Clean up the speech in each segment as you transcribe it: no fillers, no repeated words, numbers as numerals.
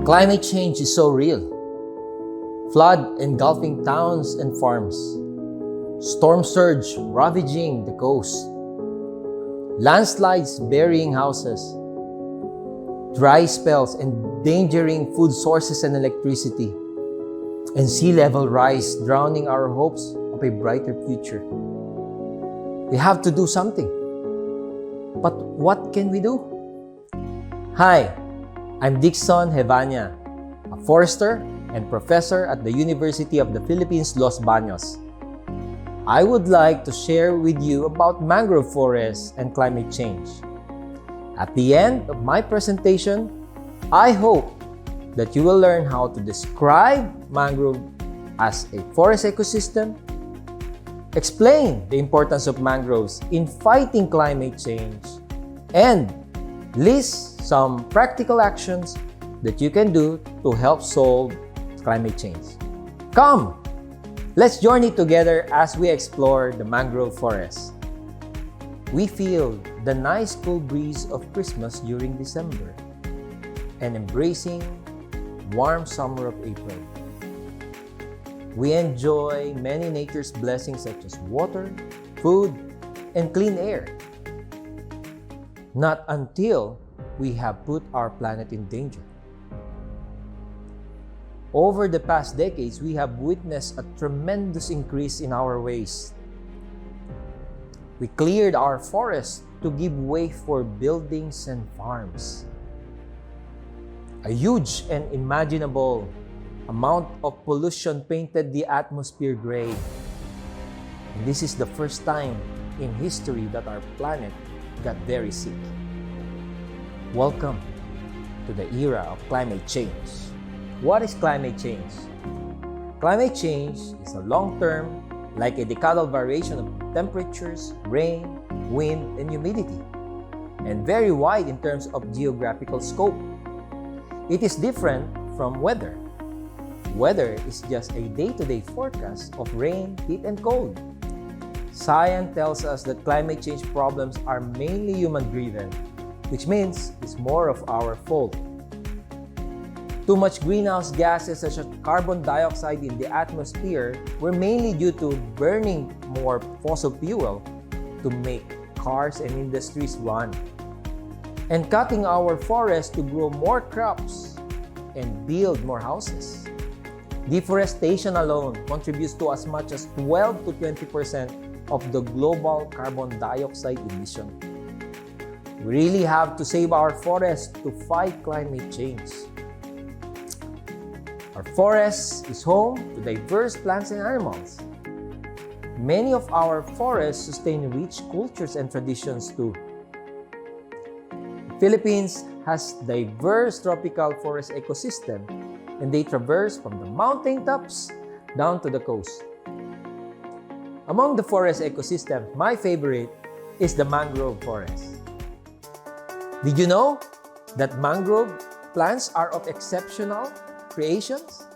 Climate change is so real. Flood engulfing towns and farms. Storm surge ravaging the coast. Landslides burying houses. Dry spells endangering food sources and electricity. And sea level rise drowning our hopes of a brighter future. We have to do something. But what can we do? Hi, I'm Dixon Hevania, a forester and professor at the University of the Philippines, Los Baños. I would like to share with you about mangrove forests and climate change. At the end of my presentation, I hope that you will learn how to describe mangrove as a forest ecosystem, explain the importance of mangroves in fighting climate change, and list some practical actions that you can do to help solve climate change. Come, let's journey together as we explore the mangrove forest. We feel the nice cool breeze of Christmas during December and embracing warm summer of April. We enjoy many nature's blessings such as water, food, and clean air. Not until we have put our planet in danger. Over the past decades, we have witnessed a tremendous increase in our waste. We cleared our forests to give way for buildings and farms. A huge and unimaginable amount of pollution painted the atmosphere gray. And this is the first time in history that our planet got very sick. Welcome to the era of climate change. What is climate change? Climate change is a long-term, like a decadal variation of temperatures, rain, wind, and humidity, and very wide in terms of geographical scope. It is different from weather. Weather is just a day-to-day forecast of rain, heat, and cold. Science tells us that climate change problems are mainly human-driven, which means it's more of our fault. Too much greenhouse gases such as carbon dioxide in the atmosphere were mainly due to burning more fossil fuel to make cars and industries run, and cutting our forests to grow more crops and build more houses. Deforestation alone contributes to as much as 12 to 20% of the global carbon dioxide emission. We really have to save our forests to fight climate change. Our forest is home to diverse plants and animals. Many of our forests sustain rich cultures and traditions too. The Philippines has diverse tropical forest ecosystem, and they traverse from the mountain tops down to the coast. Among the forest ecosystem, my favorite is the mangrove forest. Did you know that mangrove plants are of exceptional creations?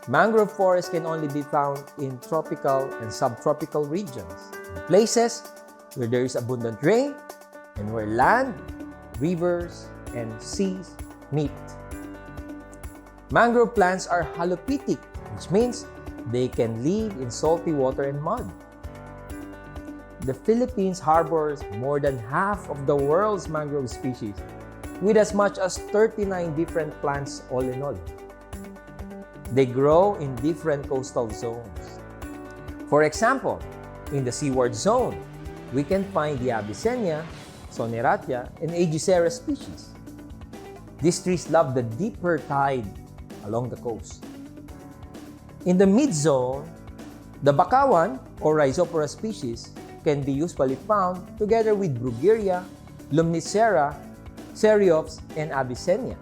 Mangrove forests can only be found in tropical and subtropical regions, in places where there is abundant rain and where land, rivers, and seas meet. Mangrove plants are halophytic, which means they can live in salty water and mud. The Philippines harbors more than half of the world's mangrove species, with as much as 39 different plants all in all. They grow in different coastal zones. For example, in the seaward zone, we can find the Avicennia, Soneratia, and Aegicera species. These trees love the deeper tide along the coast. In the mid-zone, the Bakawan or Rhizopora species can be usually found together with Bruguiera, Lumnicera, Cereops, and Avicennia.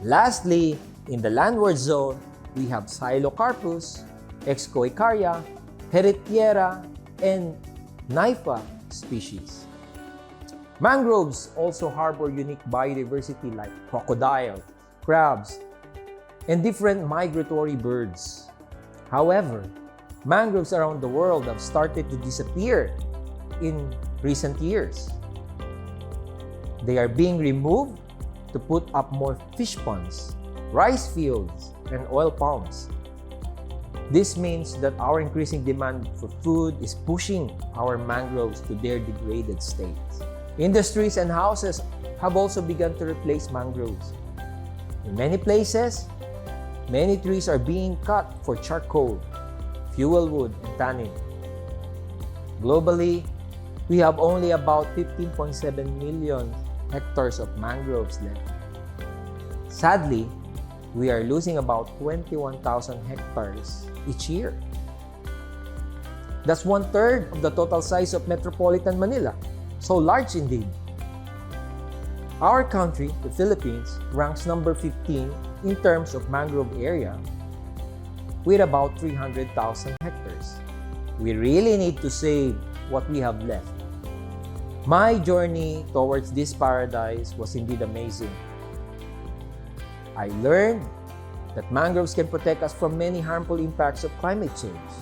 Lastly, in the landward zone, we have Xylocarpus, Excoicaria, Heritiera, and Nypha species. Mangroves also harbor unique biodiversity like crocodile, crabs, and different migratory birds. However, mangroves around the world have started to disappear in recent years. They are being removed to put up more fish ponds, rice fields, and oil palms. This means that our increasing demand for food is pushing our mangroves to their degraded states. Industries and houses have also begun to replace mangroves. In many places, many trees are being cut for charcoal, fuel wood, and tanning. Globally, we have only about 15.7 million hectares of mangroves left. Sadly, we are losing about 21,000 hectares each year. That's 1/3 of the total size of metropolitan Manila. So large indeed. Our country, the Philippines, ranks number 15 in terms of mangrove area with about 300,000 hectares. We really need to save what we have left. My journey towards this paradise was indeed amazing. I learned that mangroves can protect us from many harmful impacts of climate change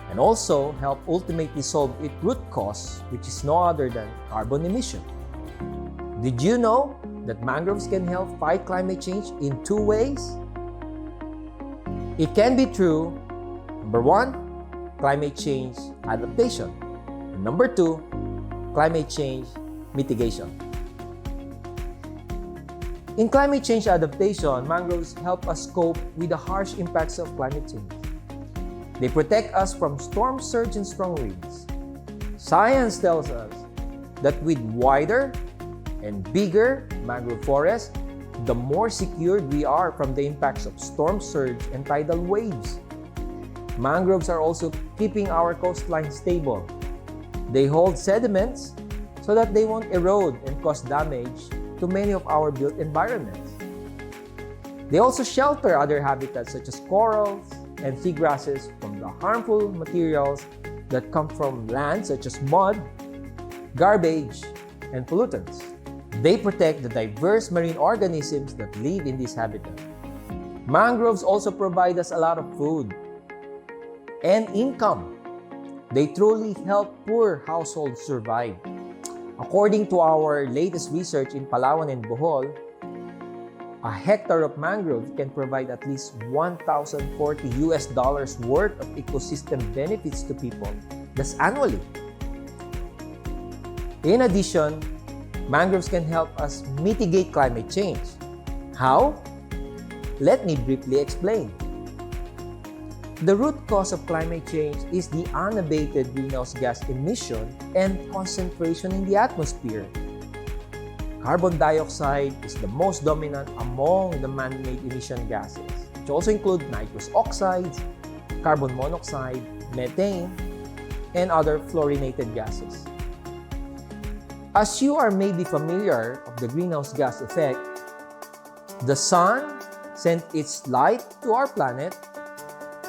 and also help ultimately solve its root cause, which is no other than carbon emission. Did you know that mangroves can help fight climate change in 2 ways? It can be through, number 1, climate change adaptation, and number 2, climate change mitigation. In climate change adaptation, mangroves help us cope with the harsh impacts of climate change. They protect us from storm surge and strong winds. Science tells us that with wider and bigger mangrove forests, the more secured we are from the impacts of storm surge and tidal waves. Mangroves are also keeping our coastline stable. They hold sediments so that they won't erode and cause damage to many of our built environments. They also shelter other habitats such as corals and seagrasses from the harmful materials that come from land such as mud, garbage, and pollutants. They protect the diverse marine organisms that live in this habitat. Mangroves also provide us a lot of food and income. They truly help poor households survive. According to our latest research in Palawan and Bohol, a hectare of mangrove can provide at least $1,040 worth of ecosystem benefits to people. That's annually. In addition, mangroves can help us mitigate climate change. How? Let me briefly explain. The root cause of climate change is the unabated greenhouse gas emission and concentration in the atmosphere. Carbon dioxide is the most dominant among the man-made emission gases, which also include nitrous oxides, carbon monoxide, methane, and other fluorinated gases. As you are maybe familiar of the greenhouse gas effect, the sun sent its light to our planet,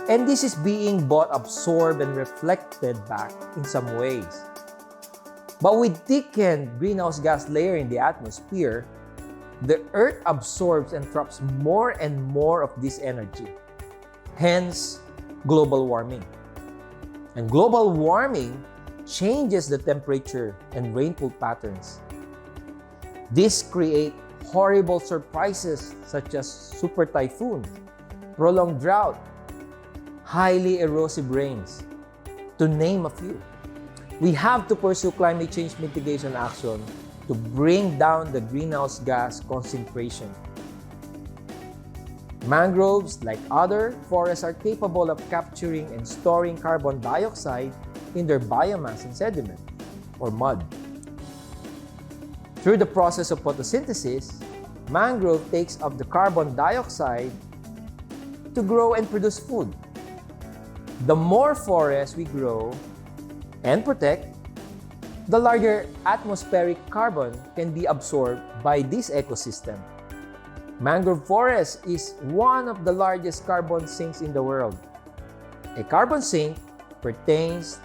and this is being both absorbed and reflected back in some ways. But with thickened greenhouse gas layer in the atmosphere, the Earth absorbs and traps more and more of this energy. Hence, global warming. And global warming changes the temperature and rainfall patterns. This creates horrible surprises such as super typhoons, prolonged drought, highly erosive rains, to name a few. We have to pursue climate change mitigation action to bring down the greenhouse gas concentration. Mangroves, like other forests, are capable of capturing and storing carbon dioxide in their biomass and sediment, or mud. Through the process of photosynthesis, mangrove takes up the carbon dioxide to grow and produce food. The more forests we grow and protect, the larger atmospheric carbon can be absorbed by this ecosystem. Mangrove forest is one of the largest carbon sinks in the world. A carbon sink pertains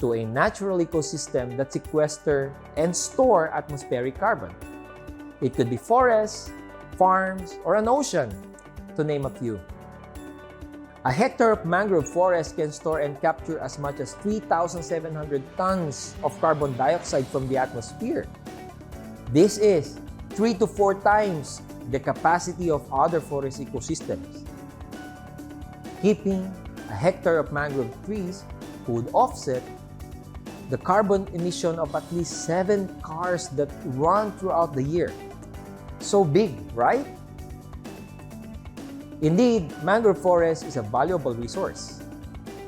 to a natural ecosystem that sequesters and stores atmospheric carbon. It could be forests, farms, or an ocean, to name a few. A hectare of mangrove forest can store and capture as much as 3,700 tons of carbon dioxide from the atmosphere. This is 3 to 4 times the capacity of other forest ecosystems. Keeping a hectare of mangrove trees would offset the carbon emission of at least 7 cars that run throughout the year. So big, right? Indeed, mangrove forest is a valuable resource,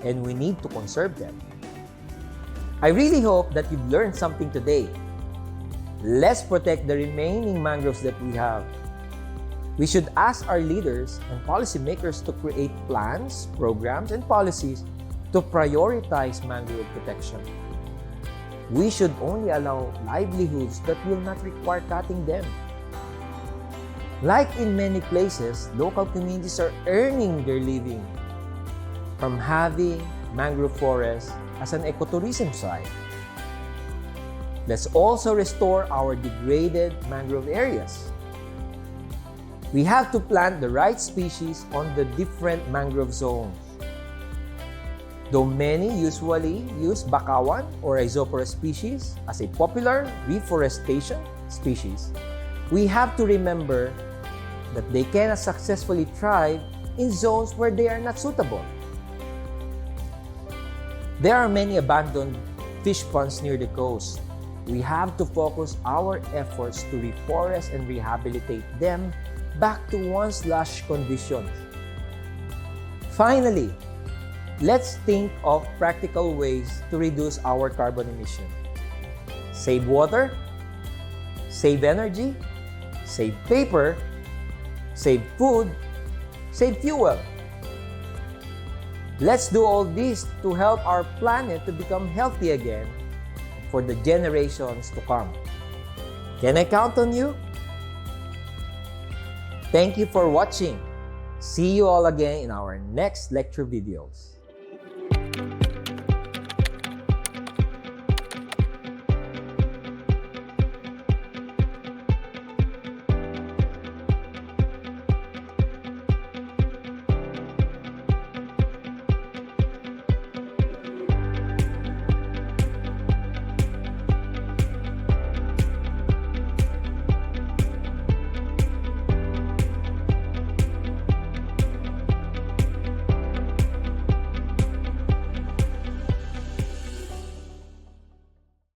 and we need to conserve them. I really hope that you've learned something today. Let's protect the remaining mangroves that we have. We should ask our leaders and policymakers to create plans, programs, and policies to prioritize mangrove protection. We should only allow livelihoods that will not require cutting them. Like in many places, local communities are earning their living from having mangrove forests as an ecotourism site. Let's also restore our degraded mangrove areas. We have to plant the right species on the different mangrove zones. Though many usually use bakawan or Rhizophorus species as a popular reforestation species, we have to remember that they cannot successfully thrive in zones where they are not suitable. There are many abandoned fish ponds near the coast. We have to focus our efforts to reforest and rehabilitate them back to once lush conditions. Finally, let's think of practical ways to reduce our carbon emission. Save water, save energy, save paper, save food, save fuel. Let's do all this to help our planet to become healthy again for the generations to come. Can I count on you? Thank you for watching. See you all again in our next lecture videos.